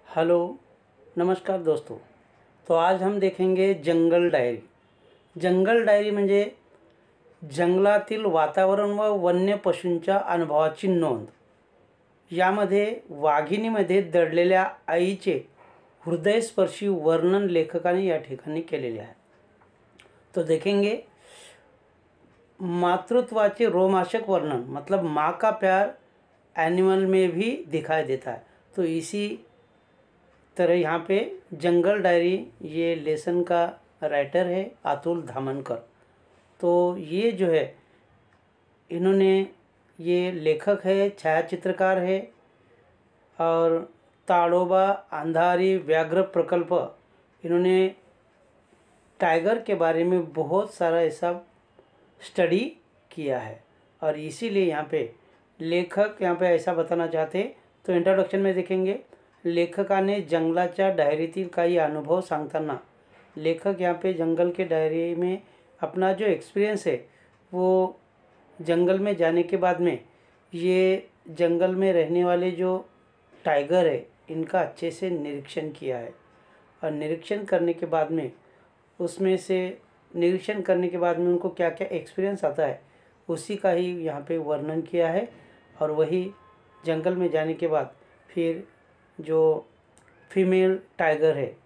Hello, नमस्कार दोस्तों। तो आज हम देखेंगे जंगल डायरी। जंगल डायरी म्हणजे जंगलातील वातावरण व वन्य पशूंच्या अनुभवाची नोंद। यामध्ये वाघिणीमध्ये दडलेल्या आईचे हृदयस्पर्शी वर्णन लेखकाने या ठिकाणी केलेले आहे। तो देखेंगे मातृत्वाचे रोमांचक वर्णन, मतलब माँ का प्यार एनिमल में भी दिखाई देता है। तो इसी तरह यहाँ पे जंगल डायरी ये लेसन का राइटर है अतुल धामनकर। तो ये जो है इन्होंने, ये लेखक है, छायाचित्रकार है और ताडोबा अंधारी व्याघ्र प्रकल्प, इन्होंने टाइगर के बारे में बहुत सारा ऐसा स्टडी किया है और इसीलिए यहाँ पे लेखक यहाँ पे ऐसा बताना चाहते। तो इंट्रोडक्शन में देखेंगे लेखकाने जंगलाच्या डायरीतील काही अनुभव सांगताना लेखक यहाँ पे जंगल के डायरी में अपना जो एक्सपीरियंस है वो जंगल में जाने के बाद में ये जंगल में रहने वाले जो टाइगर है इनका अच्छे से निरीक्षण किया है और निरीक्षण करने के बाद में उसमें से निरीक्षण करने के बाद में उनको क्या क्या एक्सपीरियंस आता है उसी का ही यहाँ पे वर्णन किया है। और वही जंगल में जाने के बाद फिर जो फीमेल टाइगर है,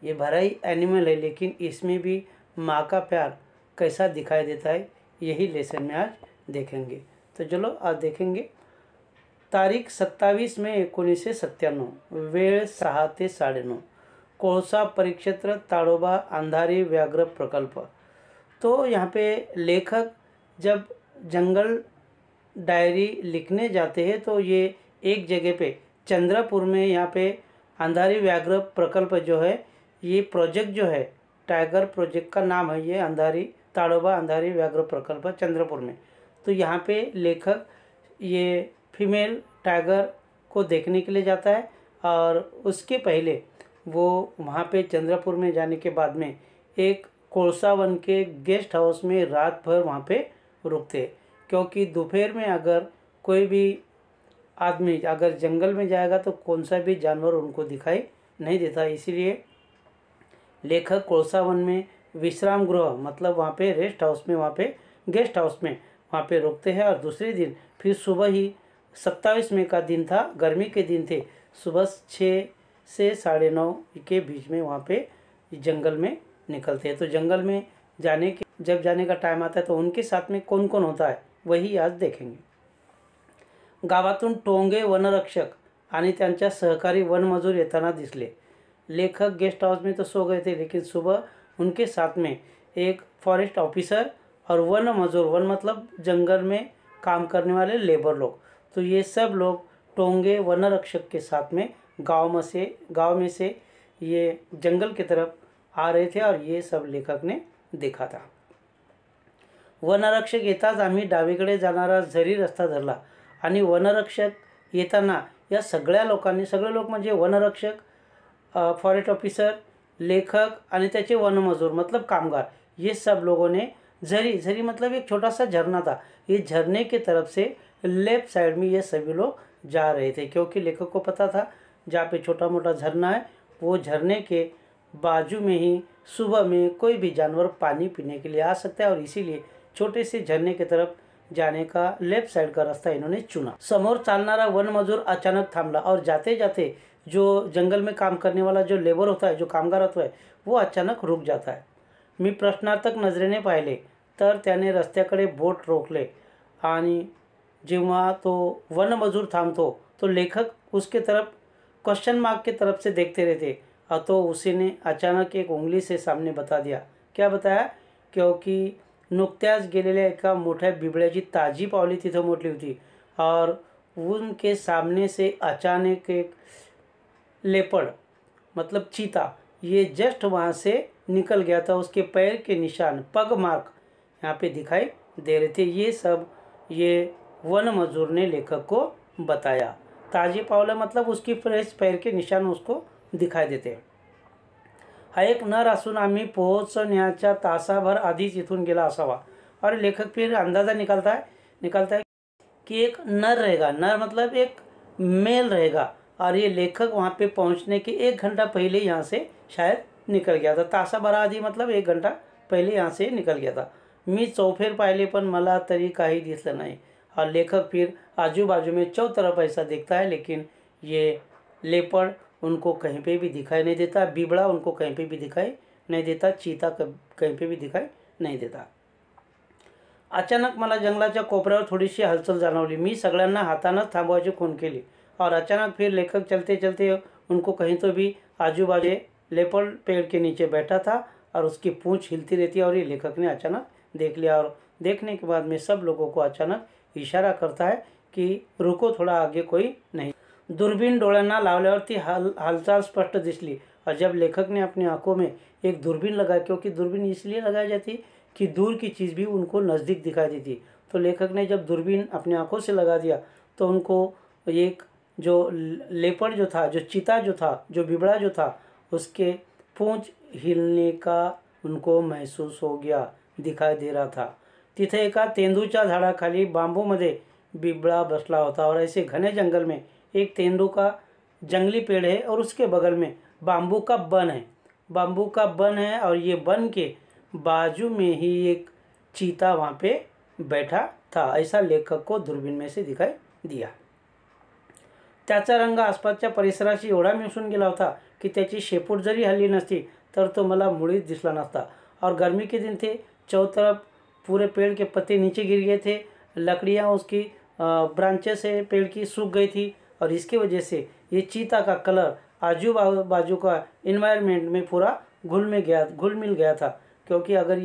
ये भरा ही एनिमल है लेकिन इसमें भी माँ का प्यार कैसा दिखाई देता है, यही लेसन में आज देखेंगे। तो चलो आज देखेंगे। तारीख 27 मे 1997, वेळ 6 ते 9:30, कोळसा परिक्षेत्र ताडोबा अंधारी व्याघ्र प्रकल्प। तो यहाँ पे लेखक जब जंगल डायरी लिखने जाते हैं तो ये एक जगह पे चंद्रपुर में यहाँ पे अंधारी व्याघ्र प्रकल्प जो है, ये प्रोजेक्ट जो है टाइगर प्रोजेक्ट का नाम है, ये अंधारी ताडोबा अंधारी व्याघ्र प्रकल्प चंद्रपुर में। तो यहाँ पे लेखक ये फीमेल टाइगर को देखने के लिए जाता है और उसके पहले वो वहाँ पे चंद्रपुर में जाने के बाद में एक कोळसा वन के गेस्ट हाउस में रात भर वहाँ पे रुकते हैं, क्योंकि दोपहर में अगर कोई भी आदमी अगर जंगल में जाएगा तो कौन सा भी जानवर उनको दिखाई नहीं देता। इसीलिए लेखक कोळसा वन में विश्राम गृह, मतलब वहाँ पे रेस्ट हाउस में, वहाँ पे गेस्ट हाउस में वहाँ पे रुकते हैं। और दूसरे दिन फिर सुबह ही 27 मई का दिन था, गर्मी के दिन थे, सुबह 6 से 9:30 के बीच में वहाँ पे जंगल में निकलते हैं। तो जंगल में जब जाने का टाइम आता है तो उनके साथ में कौन कौन होता है वही आज देखेंगे। गावातून टोंगे वनरक्षक आणि त्यांच्या सहकारी वनमजूर येताना दिसले। लेखक गेस्ट हाउस में तो सो गए थे, लेकिन सुबह उनके साथ में एक फॉरेस्ट ऑफिसर और वन मजदूर, वन मतलब जंगल में काम करने वाले लेबर लोग, तो ये सब लोग टोंगे वनरक्षक के साथ में गांव में से ये जंगल की तरफ आ रहे थे और ये सब लेखक ने देखा था। वनरक्षक येताच आम्ही डावीकडे जाणारा झरी रस्ता धरला आणि वनरक्षक येताना या सगळ्या लोकांनी, सगळे लोक म्हणजे वनरक्षक, फॉरेस्ट ऑफिसर, लेखक आणि त्याचे वनमजूर मतलब कामगार, ये सब लोगों ने झरी मतलब एक छोटा सा झरना था, ये झरने के तरफ से लेफ्ट साइड में ये सभी लोग जा रहे थे, क्योंकि लेखक को पता था जहाँ पे छोटा मोटा झरना है वो झरने के बाजू में ही सुबह में कोई भी जानवर पानी पीने के लिए आ सकता है और इसीलिए छोटे से झरने की तरफ जाने का लेफ्ट साइड का रास्ता इन्होंने चुना। समोर चालणारा वन मजूर अचानक थांबला और जाते जाते जो जंगल में काम करने वाला जो लेबर होता है, जो कामगार होता है, वो अचानक रुक जाता है। मी प्रश्नार्थक नजरेने पाहिले तर त्याने रस्त्याकडे बोट रोखले आणि जेव्हा तो वन मजूर थांबतो तो लेखक उसके तरफ क्वेश्चन मार्क के तरफ से देखते रहते और तो उसी ने अचानक एक उंगली से सामने बता दिया। क्या बताया? क्योंकि नुकत्याच गेलेल्या एका मोठ्या बिबळ्याची ताजी पावली तिथं मोडली होती और उनके सामने से अचानक एक लेपर्ड मतलब चीता ये जस्ट वहाँ से निकल गया था। उसके पैर के निशान, पग मार्क यहाँ पे दिखाई दे रहे थे। ये सब ये वन मजदूर ने लेखक को बताया। ताजी पावलं मतलब उसकी फ्रेश पैर के निशान उसको दिखाई देते हैं। हा एक नर असून आम्ही पोहोचण्याच्या तासाभर आधीच इथून गेला असावा। और लेखक फिर अंदाज़ा निकालता है कि एक नर रहेगा, नर मतलब एक मेल रहेगा और ये लेखक वहाँ पे पहुँचने के 1 घंटा पहले यहाँ से शायद निकल गया था। तासाभर आधी मतलब 1 घंटा पहिले यहाँ से निकल गया था। मी चौफेर पाहिले पण मला तरी काही दिसलं नाही। और लेखक फिर आजू बाजू में चौतरफ ऐसा देखता है, लेकिन ये लेपर्ड उनको कहीं पे भी दिखाई नहीं देता, बिबड़ा उनको कहीं पे भी दिखाई नहीं देता, चीता कहीं पे भी दिखाई नहीं देता। अचानक मला जंगलाच्या कोपऱ्यावर थोडीशी हालचाल जाणवली। मी सगळ्यांना हातानंच थांबवायची खूण केली और अचानक फिर लेखक चलते चलते उनको कहीं तो भी आजू बाजू लेपर्ड पेड़ के नीचे बैठा था और उसकी पूंछ हिलती रहती है और ये लेखक ने अचानक देख लिया और देखने के बाद में सब लोगों को अचानक इशारा करता है कि रुको, थोड़ा आगे कोई नहीं। दूरबीन डोळ्यांना लावल्यावरती हालचाल स्पष्ट दिसली और जब लेखक ने अपनी आंखों में एक दूरबीन लगाई, क्योंकि दूरबीन इसलिए लगाई जाती कि दूर की चीज़ भी उनको नज़दीक दिखाई देती, तो लेखक ने जब दूरबीन अपनी आंखों से लगा दिया तो उनको एक जो लेपर्ड जो था, जो चीता जो था, जो बिबड़ा जो था, उसके पूंछ हिलने का उनको महसूस हो गया, दिखाई दे रहा था। तिथे एका तेंदूच्या झाडाखाली बांबूमध्ये बिबड़ा बसला होता और ऐसे घने जंगल में एक तेंदू का जंगली पेड़ है और उसके बगल में बांबू का वन है। बांबू का वन है और ये वन के बाजू में ही एक चीता वहाँ पे बैठा था, ऐसा लेखक को दूरबीन में से दिखाई दिया। त्याचा रंग आसपासच्या परिसराशी एवढा मिसळून गेला होता की त्याची शेपूट जरी हल्ली नसती तर तो मला मुळीच दिसला नसता। और गर्मी के दिन थे, चौतरफ पूरे पेड़ के पत्ते नीचे गिर गए थे, लकड़ियाँ उसकी ब्रांचेस से पेड़ की सूख गई थी और इसकी वजह से ये चीता का कलर आजू बाजू का इन्वायरमेंट में पूरा घुल मिल गया था। क्योंकि अगर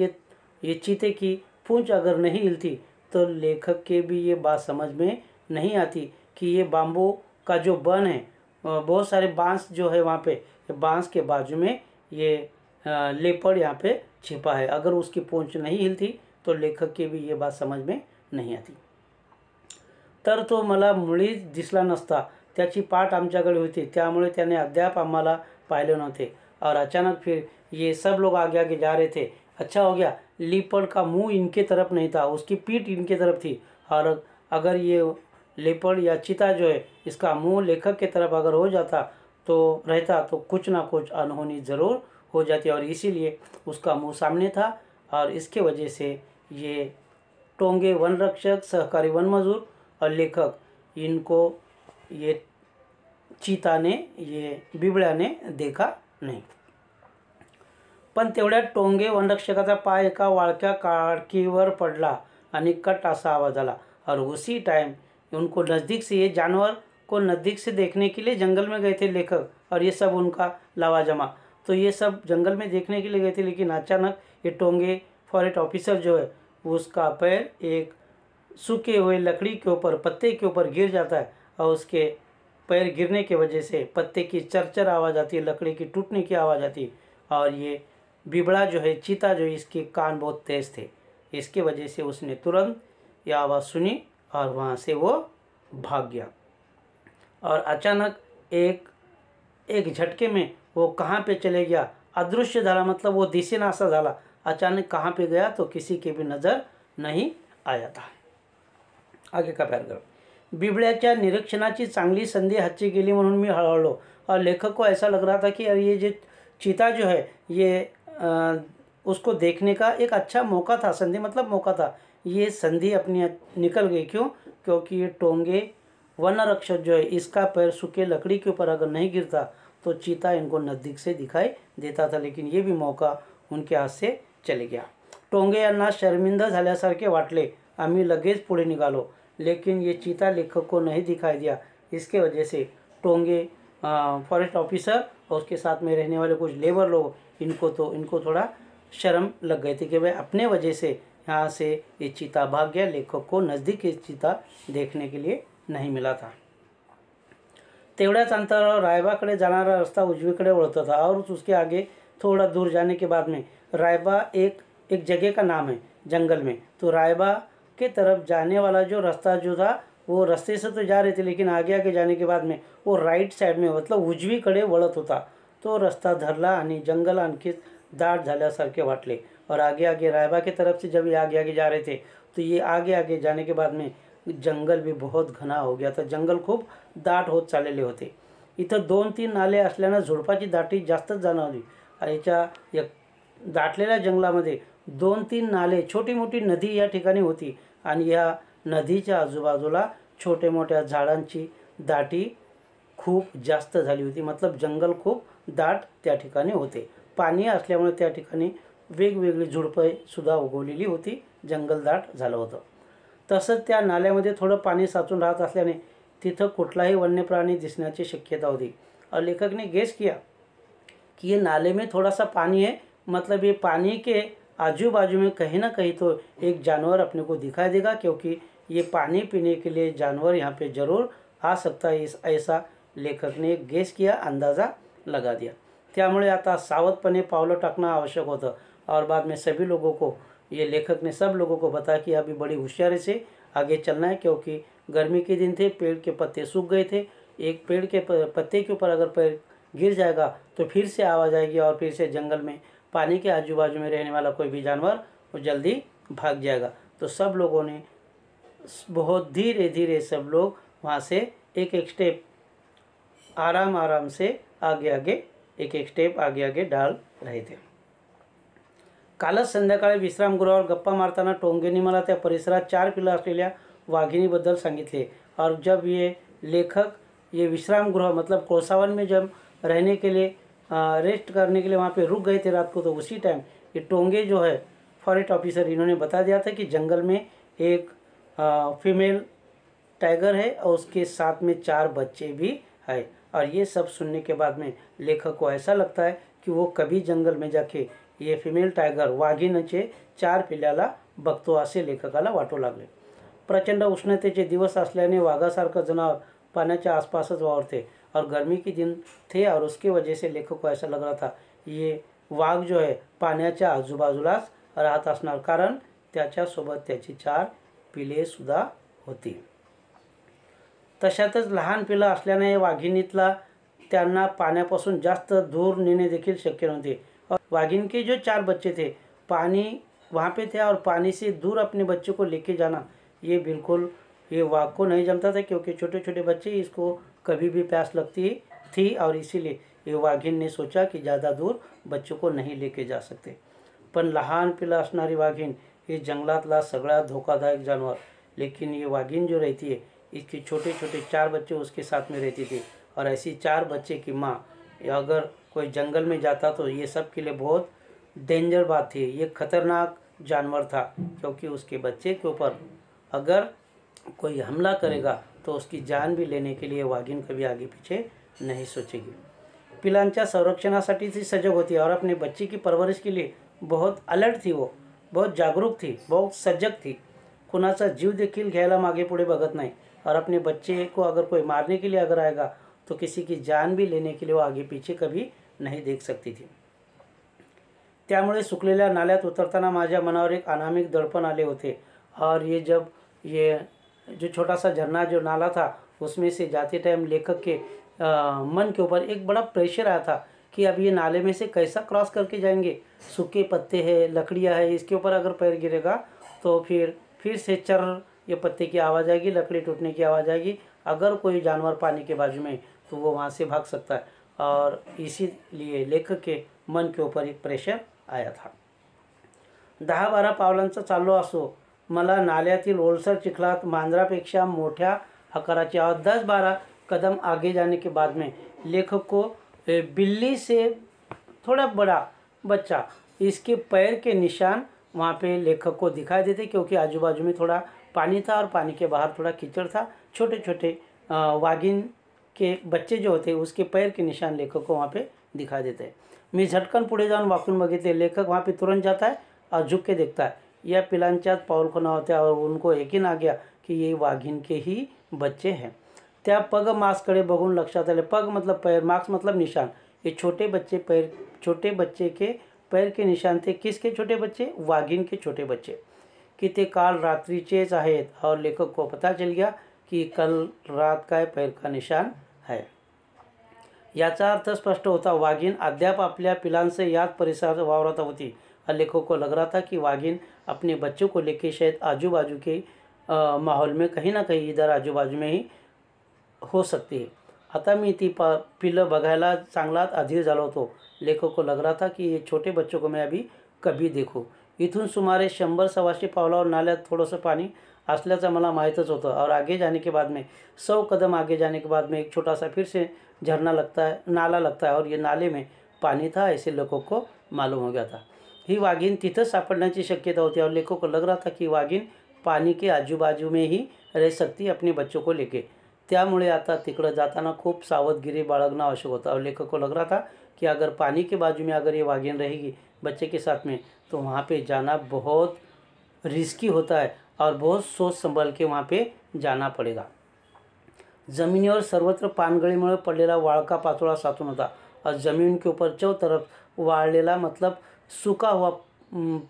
ये चीते की पूंछ अगर नहीं हिलती तो लेखक के भी ये बात समझ में नहीं आती कि ये बांबू का जो वन है, बहुत सारे बांस जो है वहाँ पे, बांस के बाजू में ये लेपर्ड यहाँ पे छिपा है। अगर उसकी पूंछ नहीं हिलती तो लेखक के भी ये बात समझ में नहीं आती। तर तो मला मुळीच दिसला नसता, त्याची पाठ आमच्याकडे होती, त्यामुळे त्याने अद्याप आम्हाला पाहिले नव्हते। और अचानक फिर ये सब लोग आगे आगे जा रहे थे। अच्छा हो गया लेपर्ड का मुंह इनके तरफ नहीं था, उसकी पीठ इनके तरफ थी। और अगर ये लेपर्ड या चीता जो है इसका मुंह लेखक के तरफ अगर हो जाता तो रहता तो कुछ ना कुछ अनहोनी ज़रूर हो जाती, और इसीलिए उसका मुंह सामने था। और इसके वजह से ये टोंगे वन रक्षक, सहकारी वन मजूर और लेखक, इनको ये चीता ने, ये बिबळ्या ने देखा नहीं। पण तेवढ्यात टोंगे वनरक्षकाचा पाय एका वाळक्या काडकीवर पडला आणि कट असा आवाज आला। और उसी टाइम उनको नज़दीक से, ये जानवर को नज़दीक से देखने के लिए जंगल में गए थे लेखक, और ये सब उनका लवाजमा, तो ये सब जंगल में देखने के लिए गए थे। लेकिन अचानक ये टोंगे फॉरेस्ट ऑफिसर जो है उसका पैर एक सूखे हुए लकड़ी के ऊपर, पत्ते के ऊपर गिर जाता है और उसके पैर गिरने की वजह से पत्ते की चरचर आवाज़ आती है, लकड़ी की टूटने की आवाज़ आती है। और ये बिबड़ा जो है, चीता जो है, इसके कान बहुत तेज़ थे, इसके वजह से उसने तुरंत ये आवाज़ सुनी और वहाँ से वो भाग गया। और अचानक एक झटके में वो कहाँ पे चले गया, अदृश्य झाला, मतलब वो दिसेनासा झाला। अचानक कहाँ पे गया तो किसी के भी नज़र नहीं आया था। आगे का पैराग्राफ। बिबळ्याच्या निरीक्षणाची चांगली संधी हातची गेली म्हणून मी हळहळलो और लेखक को ऐसा लग रहा था कि यार ये जो चीता जो है ये उसको देखने का एक अच्छा मौका था, संधि मतलब मौका था। ये संधि अपनी निकल गई, क्यों? क्योंकि ये टोंगे वन रक्षक जो है इसका पैर सूखे लकड़ी के ऊपर अगर नहीं गिरता तो चीता इनको नज़दीक से दिखाई देता था, लेकिन ये भी मौका उनके हाथ से चले गया। टोंगे यांना शर्मिंद झाल्यासारखे वाटले। आम्ही लगेच पुढे निघालो, लेकिन ये चीता लेखक को नहीं दिखाई दिया। इसके वजह से टोंगे फॉरेस्ट ऑफिसर और उसके साथ में रहने वाले कुछ लेबर लोग, इनको थोड़ा शर्म लग गई थी कि भाई अपने वजह से यहाँ से ये चीता भाग गया, लेखक को नज़दीक ये चीता देखने के लिए नहीं मिला था। तेवढ्याच अंतरावर रायबाकडे जाणारा रास्ता उजवीकडे वळत था और उसके आगे थोड़ा दूर जाने के बाद में रायबा एक जगह का नाम है जंगल में। तो रायबा के तरफ जाने वाला जो रास्ता जो था वो रास्ते से तो जा रहे थे, लेकिन आगे आगे जाने के बाद में वो राइट साइड में मतलब उजवीकडे वळत होता। तो रस्ता धरला आणि जंगल आणखी दाट झाल्यासारखे वाटले। और आगे आगे रायबा के तरफ से जब ये आगे आगे जा रहे थे तो ये आगे आगे जाने के बाद में जंगल भी बहुत घना हो गया था, जंगल खूप दाट होत चाललेले होते। इथं 2-3 नाले असल्यानं झुडपाची दाटी जास्तच जाणवली. याच्या या दाटलेल्या जंगलामध्ये 2-3 नाले, छोटी मोठी नदी या ठिकाणी होती आणि या नदीच्या आजूबाजूला छोटे मोठ्या झाडांची दाटी खूप जास्त झाली होती. मतलब जंगल खूप दाट त्या ठिकाणी होते. पाणी असल्यामुळे त्या ठिकाणी वेगवेगळी झुडपे सुद्धा उगवलेली होती. जंगल दाट झालं होतं. तसंच त्या नाल्यामध्ये थोडं पाणी साचून राहत असल्याने तिथं कुठलाही वन्य प्राणी दिसण्याची शक्यता होती. और लेखक ने गेस किया कि ये नाले में थोड़ा सा पानी है, मतलब ये पानी के आजू बाजू में कहीं ना कहीं तो एक जानवर अपने को दिखाई देगा, क्योंकि ये पानी पीने के लिए जानवर यहाँ पे ज़रूर आ सकता है. ऐसा लेखक ने गेस किया, अंदाज़ा लगा दिया. त्यामुळे आता सावधपणे पावलं टाकणं आवश्यक होतं. और बाद में सभी लोगों को, ये लेखक ने सब लोगों को बताया कि अभी बड़ी होशियारी से आगे चलना है, क्योंकि गर्मी के दिन थे, पेड़ के पत्ते सूख गए थे. एक पेड़ के पत्ते के ऊपर अगर पैर गिर जाएगा तो फिर से आवाज़ आएगी और फिर से जंगल में पानी के आजू बाजू में रहने वाला कोई भी जानवर वो जल्दी भाग जाएगा. तो सब लोगों ने बहुत धीरे धीरे सब लोग वहाँ से एक एक स्टेप आराम आराम से आगे आगे एक एक स्टेप आगे आगे डाल रहे थे. कालच संध्याकाळी विश्रामगृहावर गप्पा मारताना टोंगेंनी मला त्या परिसरात 4 पिल्लं असलेल्या वाघिणीबद्दल सांगितले. और जब ये लेखक ये विश्रामगृह मतलब कोसावन में जब रहने के लिए रेस्ट करने के लिए वहाँ पे रुक गए थे रात को, तो उसी टाइम ये टोंगे जो है फॉरेस्ट ऑफिसर इन्होंने बता दिया था कि जंगल में एक फीमेल टाइगर है और उसके साथ में 4 बच्चे भी है. और ये सब सुनने के बाद में लेखक को ऐसा लगता है की वो कभी जंगल में जाके ये फिमेल टायगर वाघिणीचे 4 पिल्ल्याला बघतो असे लेखकाला वाटू लागले. प्रचंड उष्णतेचे दिवस असल्याने वाघासारखं जनावर पाण्याच्या आसपासच वावरते और गर्मी के दिन थे और उसके वजह से लेखक को ऐसा लग रहा था ये वाघ जो है पाण्याच्या आजूबाजूलाच राहत असणार, कारण त्याच्यासोबत त्याची 4 पिले सुद्धा होती. तशातच लहान पिलं असल्याने वाघिणीतला त्यांना पाण्यापासून जास्त दूर नेणे देखील शक्य नव्हते. और वाघिन के जो 4 बच्चे थे, पानी वहाँ पे थे और पानी से दूर अपने बच्चे को लेके जाना ये बिल्कुल ये वाघ को नहीं जमता था, क्योंकि छोटे छोटे बच्चे इसको कभी भी प्यास लगती थी और इसीलिए ये वाघिन ने सोचा कि ज़्यादा दूर बच्चों को नहीं लेके जा सकते. पण लहान पिलं असणारी वाघिन ये जंगलातला सगळ्यात धोकादायक जानवर. लेकिन ये वाघिन जो रहती है इसके छोटे छोटे 4 बच्चे उसके साथ में रहते थे और ऐसी 4 बच्चे की माँ अगर कोई जंगल में जाता तो ये सब के लिए बहुत डेंजर बात थी. ये खतरनाक जानवर था, क्योंकि उसके बच्चे के ऊपर अगर कोई हमला करेगा तो उसकी जान भी लेने के लिए वाघिन कभी आगे पीछे नहीं सोचेगी. पिलांच्या संरक्षणासाठी ती सजग होती और अपने बच्चे की परवरिश के लिए बहुत अलर्ट थी. वो बहुत जागरूक थी, बहुत सजग थी. कुणाचा जीव देखील घ्यायला मागे पुढे बघत नाही और अपने बच्चे को अगर कोई मारने के लिए अगर आएगा तो किसी की जान भी लेने के लिए वो आगे पीछे कभी नहीं देख सकती थी. त्यामुळे सुकलेल्या नाल्यात उतरताना माझ्या मनावर एक अनामिक दडपण आले होते. और ये जब ये जो छोटा सा झरना जो नाला था उसमें से जाते टाइम लेखक के मन के ऊपर एक बड़ा प्रेशर आया था कि अब ये नाले में से कैसा क्रॉस करके जाएंगे. सूखे पत्ते हैं, लकड़ियाँ है, इसके ऊपर अगर पैर गिरेगा तो फिर से चर ये पत्ते की आवाज़ आएगी, लकड़ी टूटने की आवाज़ आएगी. अगर कोई जानवर पानी के बाजू में तो वो वहाँ से भाग सकता है. और इसीलिए लेखक के मन के ऊपर एक प्रेशर आया था. 10-12 पावलांचा चाललो असो मला नाल्यातील ओलसर चिखलात मांजरापेक्षा मोठ्या आकाराची और 10-12 कदम आगे जाने के बाद में लेखक को बिल्ली से थोड़ा बड़ा बच्चा इसके पैर के निशान वहाँ पे लेखक को दिखाई देते, क्योंकि आजू बाजू में थोड़ा पानी था और पानी के बाहर थोड़ा कीचड़ था. छोटे छोटे वाघिन के बच्चे जो होते उसके पैर के निशान लेखक को वहाँ पे दिखाई देते हैं. मी झटकन पुढे जाऊन वाकून बघितले. लेखक वहाँ पे तुरंत जाता है और झुक के देखता है. यह पिलांच्याच पाऊलखुणा होत्या और उनको यकीन आ गया कि ये वाघिन के ही बच्चे हैं. त्या पग मार्क्सकडे बघून लक्षात आले. पग मतलब पैर, मार्क्स मतलब निशान. ये छोटे बच्चे के पैर के निशान थे. किसके छोटे बच्चे? वाघिन के छोटे बच्चे. कि ते काल रात्रीचेच आहेत. और लेखक को पता चल गया कि कल रात का पैर का निशान है. याचा अर्थ स्पष्ट होता. वाघिन अद्याप आपल्या पिलांसे याच परिसरात वावरत होती. लेखक को लग रहा था कि वाघिन अपने बच्चों को लेके शायद आजू बाजू के माहौल में कहीं ना कहीं इधर आजू बाजू में ही हो सकती है. आता मी ती पिल्लं बघायला चांगलाच अधीर झालो होतो. लेखक को लग रहा था की ये छोटे बच्चों को मैं अभी कभी देखूं. इथून सुमारे 100-125 पावलावर नाल्यात थोडंसं पाणी असल्याचं मला माहीतच होतं. और आगे जाने के बाद में 100 कदम आगे जाने के बाद में एक छोटा सा फिर से झरना लगता है, नाला लगता है और ये नाले में पानी था, ऐसे लेखक को मालूम हो गया था. ही वाघीण तिथंच सापडण्याची शक्यता होती और लेखक को लग रहा था कि वाघीण पानी के आजू बाजू में ही रह सकती अपने बच्चों को लेके. त्यामुळे आता तिकडं जाताना खूप सावधगिरी बाळगणं आवश्यक होतं. और लेखक को लग रहा था कि अगर पानी के बाजू में अगर ये वाघीण रहेगी बच्चे के साथ में, तो वहाँ पे जाना बहुत रिस्की होता है और बहुत सोच संभल के वहाँ पे जाना पड़ेगा. जमिनीवर सर्वत्र पानगळीमुळे पडलेला वाळका पाचोळा साचून होता और जमीन के ऊपर चौ तरफ वाळलेला मतलब सूखा हुआ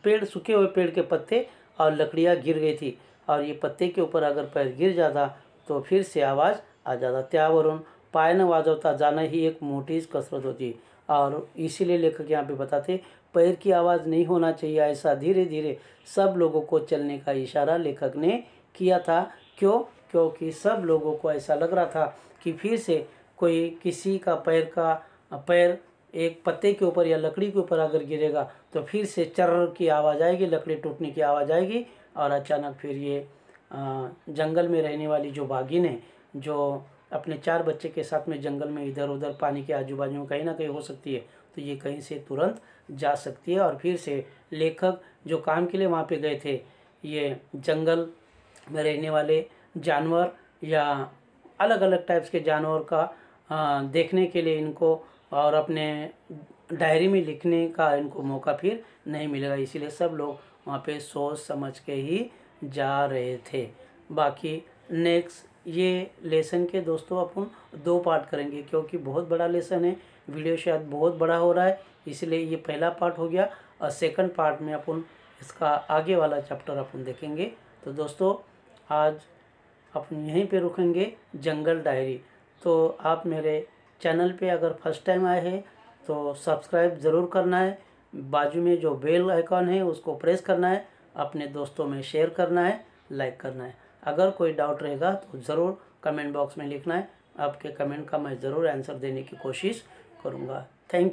पेड़, सूखे हुए पेड़ के पत्ते और लकड़ियाँ गिर गई थी. और ये पत्ते के ऊपर अगर पैर गिर जाता तो फिर से आवाज़ आ जाता. त्यावरून पाय न वाजवता जाना ही एक मोटी कसरत होती. और इसीलिए लेखक यहाँ पे बताते पैर की आवाज़ नहीं होना चाहिए. ऐसा धीरे धीरे सब लोगों को चलने का इशारा लेखक ने किया था. क्यों? क्योंकि सब लोगों को ऐसा लग रहा था कि फिर से कोई किसी का पैर एक पत्ते के ऊपर या लकड़ी के ऊपर अगर गिरेगा तो फिर से चर्र की आवाज़ आएगी, लकड़ी टूटने की आवाज़ आएगी. और अचानक फिर ये जंगल में रहने वाली जो वाघिन है, जो अपने 4 बच्चे के साथ में जंगल में इधर उधर पानी के आजू बाजू में कहीं ना कहीं हो सकती है, तो ये कहीं से तुरंत जा सकती है. और फिर से लेखक जो काम के लिए वहाँ पे गए थे, ये जंगल में रहने वाले जानवर या अलग अलग टाइप्स के जानवर का देखने के लिए इनको और अपने डायरी में लिखने का इनको मौका फिर नहीं मिलेगा. इसीलिए सब लोग वहाँ पे सोच समझ के ही जा रहे थे. बाकी नेक्स्ट ये लेसन के दोस्तों अपन 2 पार्ट करेंगे, क्योंकि बहुत बड़ा लेसन है, वीडियो शायद बहुत बड़ा हो रहा है, इसलिए ये पहला पार्ट हो गया. और सेकंड पार्ट में अपन इसका आगे वाला चैप्टर अपन देखेंगे. तो दोस्तों आज अपन यहीं पे रुकेंगे, जंगल डायरी. तो आप मेरे चैनल पे अगर फर्स्ट टाइम आए हैं तो सब्सक्राइब ज़रूर करना है. बाजू में जो बेल आइकॉन है उसको प्रेस करना है, अपने दोस्तों में शेयर करना है, लाइक करना है. अगर कोई डाउट रहेगा तो ज़रूर कमेंट बॉक्स में लिखना है. आपके कमेंट का मैं ज़रूर आंसर देने की कोशिश करूँगा. Thank you.